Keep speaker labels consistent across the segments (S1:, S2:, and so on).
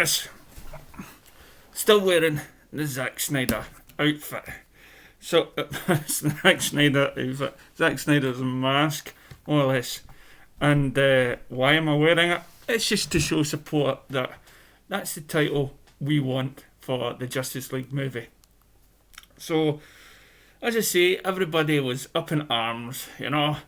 S1: this. Still wearing the Zack Snyder outfit. So, it's the Zack Snyder outfit. Zack Snyder's mask, more or less. And why am I wearing it? It's just to show support that that's the title we want for the Justice League movie. So, as I say, everybody was up in arms, you know.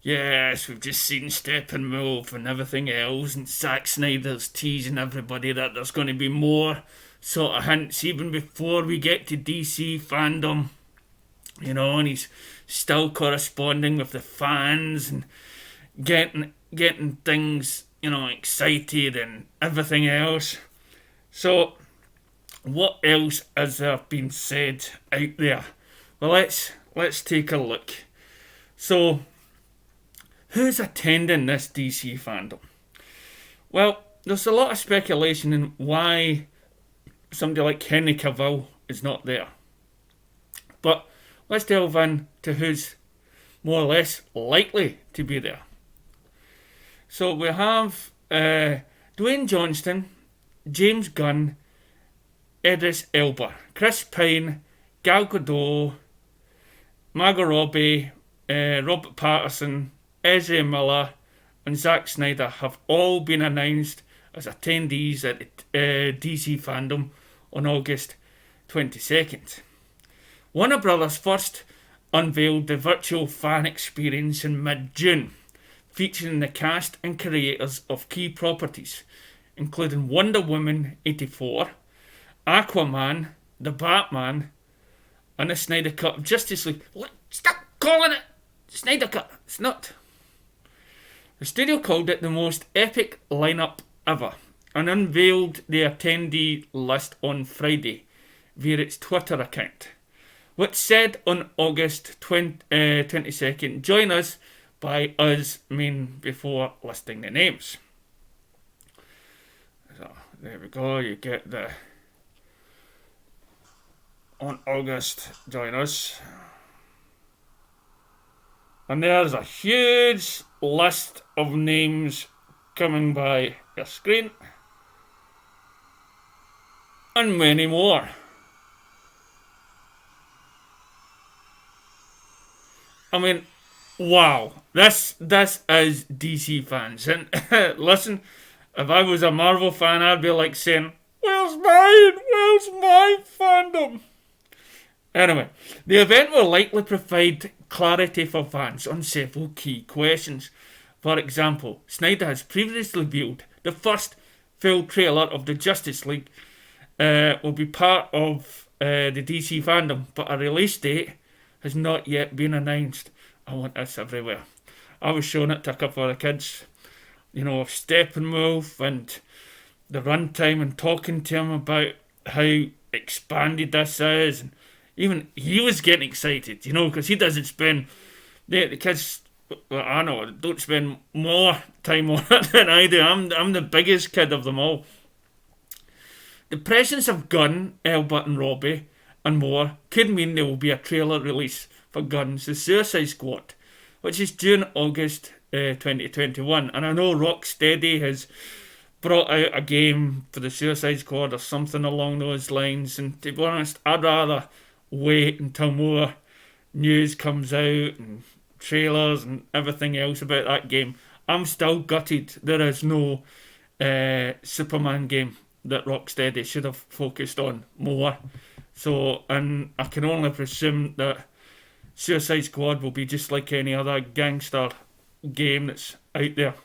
S1: Yes, we've just seen Steppenwolf and everything else, and Zack Snyder's teasing everybody that there's going to be more sort of hints even before we get to DC fandom, you know, and he's still corresponding with the fans and getting things, you know, excited and everything else. So, what else has there been said out there? Well, let's take a look. So, who's attending this DC fandom? Well, there's a lot of speculation in why somebody like Henry Cavill is not there. But let's delve into who's more or less likely to be there. So we have Dwayne Johnson, James Gunn, Idris Elba, Chris Pine, Gal Gadot, Margot Robbie, Robert Pattinson, Ezra Miller and Zack Snyder have all been announced as attendees at DC fandom on August 22nd. Warner Brothers first unveiled the virtual fan experience in mid-June, featuring the cast and creators of key properties, including Wonder Woman 84, Aquaman, The Batman, and the Snyder Cut of Justice League. Stop calling it Snyder Cut. It's not. The studio called it the most epic lineup ever and unveiled the attendee list on Friday via its Twitter account, which said on August 22nd, join us by us mean before listing the names. So there we go, you get the on August, join us. And there's a huge list of names coming by your screen. And many more. I mean, wow. This is DC fans. And listen, if I was a Marvel fan, I'd be like saying, where's mine? Where's my fandom? Anyway, the event will likely provide clarity for fans on several key questions. For example, Snyder has previously revealed the first full trailer of the Justice League will be part of the DC fandom, but a release date has not yet been announced. I want this everywhere. I was showing it to a couple of the kids, you know, of Steppenwolf and the runtime and talking to him about how expanded this is, and even he was getting excited, you know, because he doesn't spend, the kids, well, I know, don't spend more time on it than I do. I'm the biggest kid of them all. The presence of Gunn, Elba and Robbie and more could mean there will be a trailer release for Gunn's The Suicide Squad, which is due in August 2021. And I know Rocksteady has brought out a game for the Suicide Squad or something along those lines, and to be honest, I'd rather wait until more news comes out and trailers and everything else about that game. I'm still gutted there is no Superman game that Rocksteady should have focused on more. So, and I can only presume that Suicide Squad will be just like any other gangster game that's out there.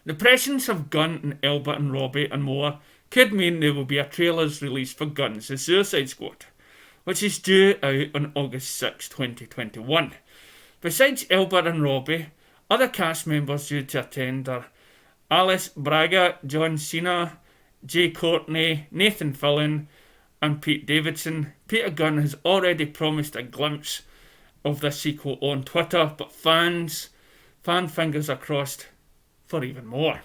S1: The presence of Gunn and Elba and Robbie and more could mean there will be a trailers release for Gunn's The Suicide Squad, which is due out on August 6, 2021. Besides Elba and Robbie, other cast members due to attend are Alice Braga, John Cena, Jay Courtney, Nathan Fillion, and Pete Davidson. Peter Gunn has already promised a glimpse of this sequel on Twitter, but fan fingers are crossed for even more.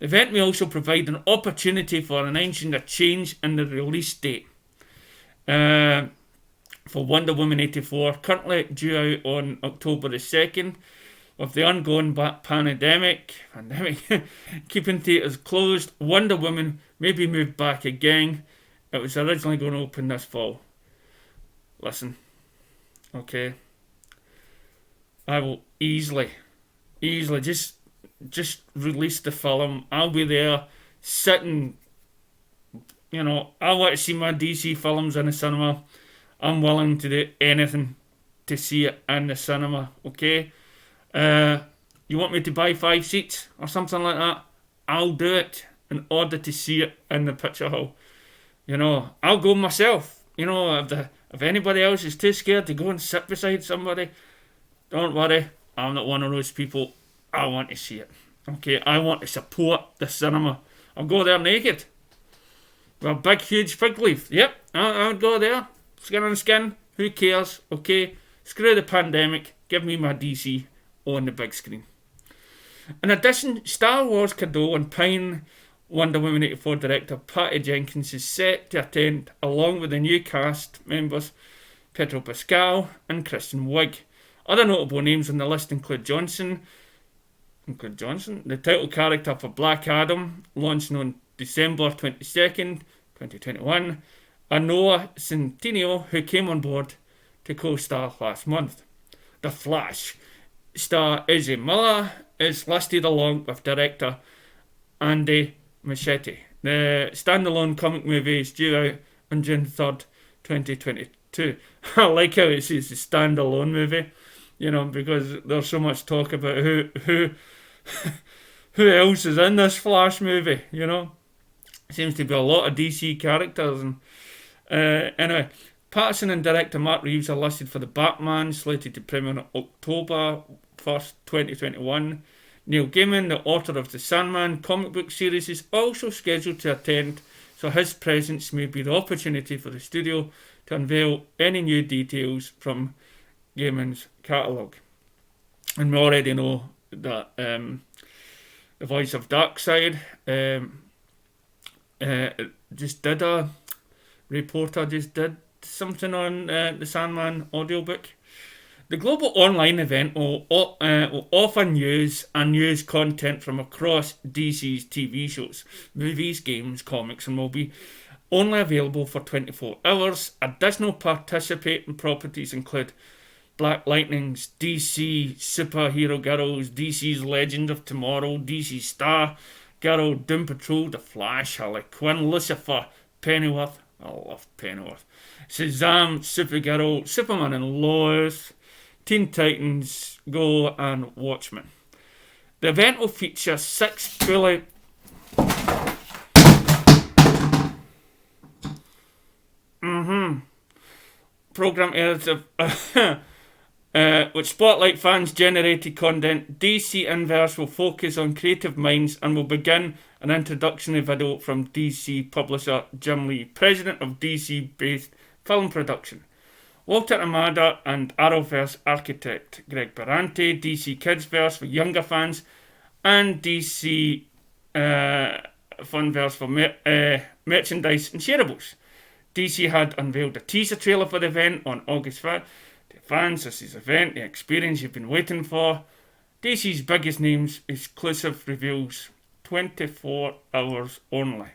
S1: The event may also provide an opportunity for announcing a change in the release date for Wonder Woman 84, currently due out on October the 2nd. With the ongoing pandemic keeping theatres closed, Wonder Woman may be moved back again. It was originally going to open this fall. Listen, okay, I will easily just release the film. I'll be there sitting, I want to see my DC films in the cinema. I'm willing to do anything to see it in the cinema, okay? You want me to buy 5 seats or something like that? I'll do it in order to see it in the picture hall. I'll go myself. If anybody else is too scared to go and sit beside somebody, don't worry. I'm not one of those people. I want to see it. Okay, I want to support the cinema. I'll go there naked. With a big, huge fig leaf. Yep, I would go there. Skin on skin. Who cares? Okay, screw the pandemic. Give me my DC on the big screen. In addition, Star Wars Cadeau and Pine Wonder Woman 84 director Patty Jenkins is set to attend along with the new cast members Pedro Pascal and Kristen Wiig. Other notable names on the list include Johnson, the title character for Black Adam, launching on December 22nd, 2021, and Noah Centineo, who came on board to co-star last month. The Flash star Ezra Miller is listed along with director Andy Muschietti. The standalone comic movie is due out on June 3rd, 2022. I like how it says the standalone movie, because there's so much talk about who else is in this Flash movie, Seems to be a lot of DC characters. And anyway, Patterson and director Matt Reeves are listed for The Batman, slated to premiere on October 1st, 2021. Neil Gaiman, the author of the Sandman comic book series, is also scheduled to attend, so his presence may be the opportunity for the studio to unveil any new details from Gaiman's catalogue. And we already know that the voice of Darkseid just did a something on the Sandman audiobook. The global online event will offer news and news content from across DC's TV shows, movies, games, comics, and will be only available for 24 hours. Additional participating properties include Black Lightning's DC Superhero Girls, DC's Legend of Tomorrow, DC Star Girl, Doom Patrol, The Flash, Harley Quinn, Lucifer, Pennyworth, I love Pennyworth, Shazam, Supergirl, Superman and Lois, Teen Titans Go, and Watchmen. The event will feature 6 fully program areas of which spotlight fans-generated content. DC Inverse will focus on creative minds and will begin an introductory video from DC publisher Jim Lee, president of DC-based film production. Walter Amada and Arrowverse architect Greg Berlanti, DC Kidsverse for younger fans, and DC Funverse for merchandise and shareables. DC had unveiled a teaser trailer for the event on August 5th. To fans, this is the event, the experience you've been waiting for. DC's biggest names, exclusive reveals, 24 hours only.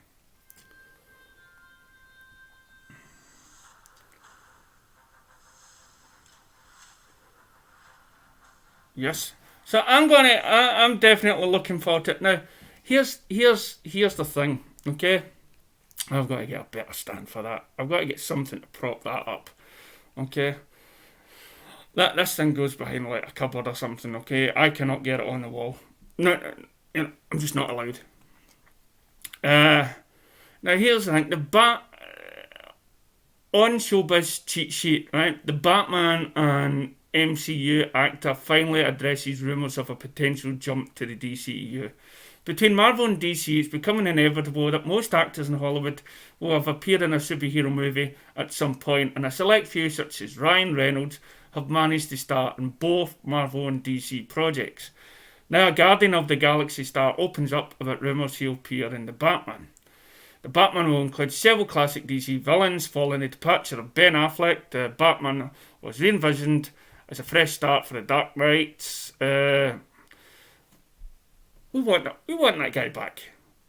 S1: Yes. So I'm definitely looking forward to it. Now, here's the thing, okay? I've got to get a better stand for that. I've got to get something to prop that up, okay? This thing goes behind like a cupboard or something, okay? I cannot get it on the wall. No, I'm just not allowed. Now, here's the thing. On Showbiz cheat sheet, right? The Batman and MCU actor finally addresses rumours of a potential jump to the DCEU. Between Marvel and DC, it's becoming inevitable that most actors in Hollywood will have appeared in a superhero movie at some point, and a select few, such as Ryan Reynolds, have managed to star in both Marvel and DC projects. Now, a Guardian of the Galaxy star opens up about rumours he'll appear in The Batman. The Batman will include several classic DC villains. Following the departure of Ben Affleck, the Batman was re-envisioned It's a fresh start for the Dark Knights. We want that guy back.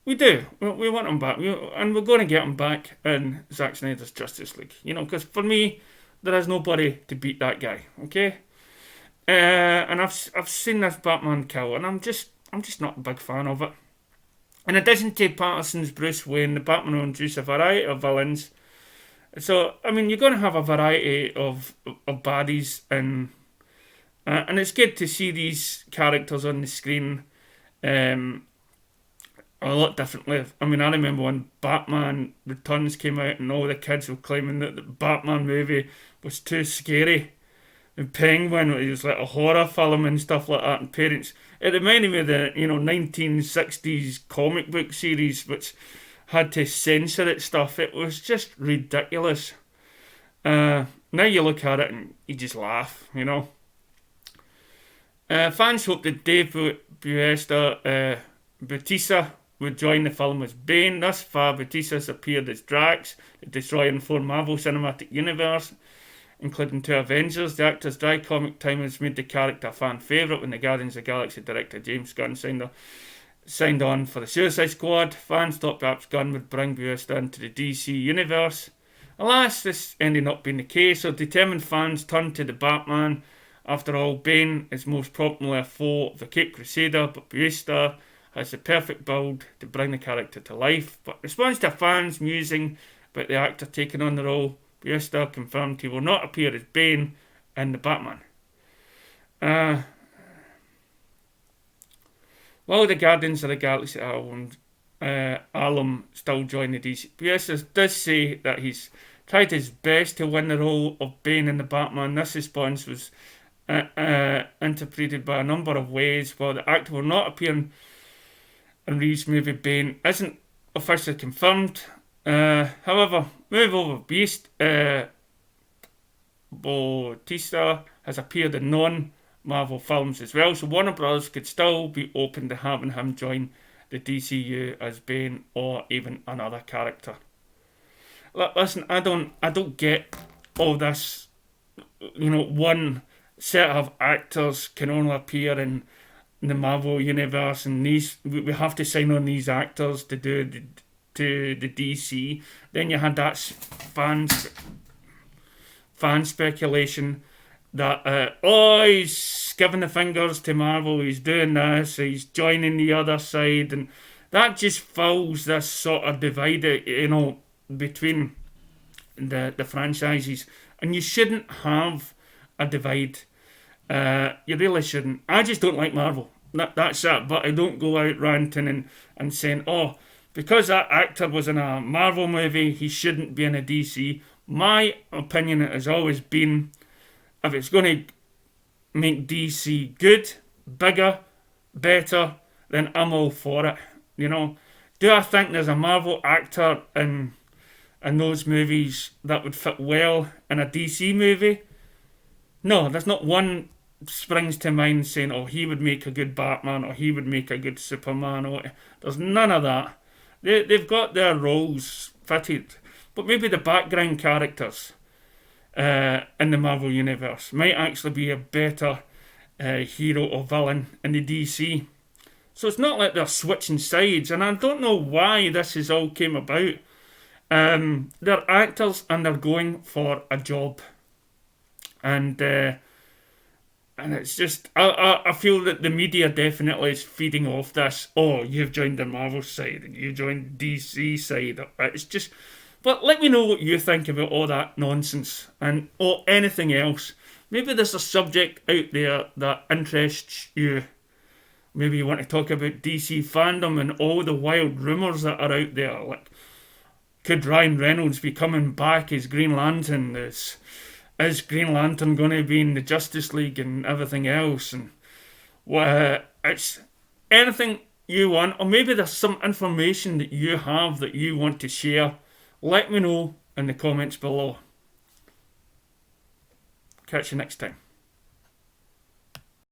S1: We do. We want him back. And we're going to get him back in Zack Snyder's Justice League. Because for me, there is nobody to beat that guy. Okay? And I've seen this Batman kill, and I'm just not a big fan of it. In addition to Patterson's Bruce Wayne, the Batman will introduce a variety of villains. So, you're going to have a variety of baddies, and it's good to see these characters on the screen a lot differently. I remember when Batman Returns came out and all the kids were claiming that the Batman movie was too scary. And Penguin, it was like a horror film and stuff like that, and parents... It reminded me of the 1960s comic book series, which had to censor its stuff. It was just ridiculous. Now you look at it and you just laugh, Fans hope that Dave Bautista would join the film as Bane. Thus far, Bautista has appeared as Drax, the Destroyer in 4 Marvel Cinematic Universe, including 2 Avengers. The actor's dry comic time has made the character a fan favourite when the Guardians of the Galaxy director James Gunn signed on for the Suicide Squad. Fans thought perhaps Gunn would bring Bautista into the DC universe. Alas, this ended up being the case, so determined fans turned to the Batman. After all, Bane is most properly a foe of the Caped Crusader, but Bautista has the perfect build to bring the character to life. But in response to fans musing about the actor taking on the role, Bautista confirmed he will not appear as Bane in the Batman. While the Guardians of the Galaxy alum still join the DC, Bautista does say that he's tried his best to win the role of Bane in the Batman. This response was interpreted by a number of ways. While the actor will not appear in Reeves' movie, Bane isn't officially confirmed. However, move over Bautista has appeared in non-Marvel films as well, so Warner Bros. Could still be open to having him join the DCU as Bane or even another character. Listen, I don't get all this. One set of actors can only appear in the Marvel universe, and we have to sign on these actors to do to the DC. Then you had that fan speculation that he's giving the fingers to Marvel, he's doing this, he's joining the other side, and that just fills this sort of divide, between the franchises. And you shouldn't have a divide. You really shouldn't. I just don't like Marvel. That's it. But I don't go out ranting and saying, because that actor was in a Marvel movie, he shouldn't be in a DC. My opinion has always been, if it's going to make DC good, bigger, better, then I'm all for it. Do I think there's a Marvel actor in those movies that would fit well in a DC movie? No, there's not one springs to mind saying, he would make a good Batman, or he would make a good Superman. There's none of that. They've got their roles fitted, but maybe the background characters in the Marvel universe might actually be a better hero or villain in the DC. So it's not like they're switching sides, and I don't know why this has all came about. They're actors and they're going for a job, and it's just I feel that the media definitely is feeding off this. You've joined the Marvel side and you joined the DC side. It's just, but let me know what you think about all that nonsense or anything else. Maybe there's a subject out there that interests you. Maybe you want to talk about DC fandom and all the wild rumours that are out there, like, could Ryan Reynolds be coming back as Green Lantern? Is Green Lantern going to be in the Justice League and everything else? And it's anything you want, or maybe there's some information that you have that you want to share. Let me know in the comments below. Catch you next time.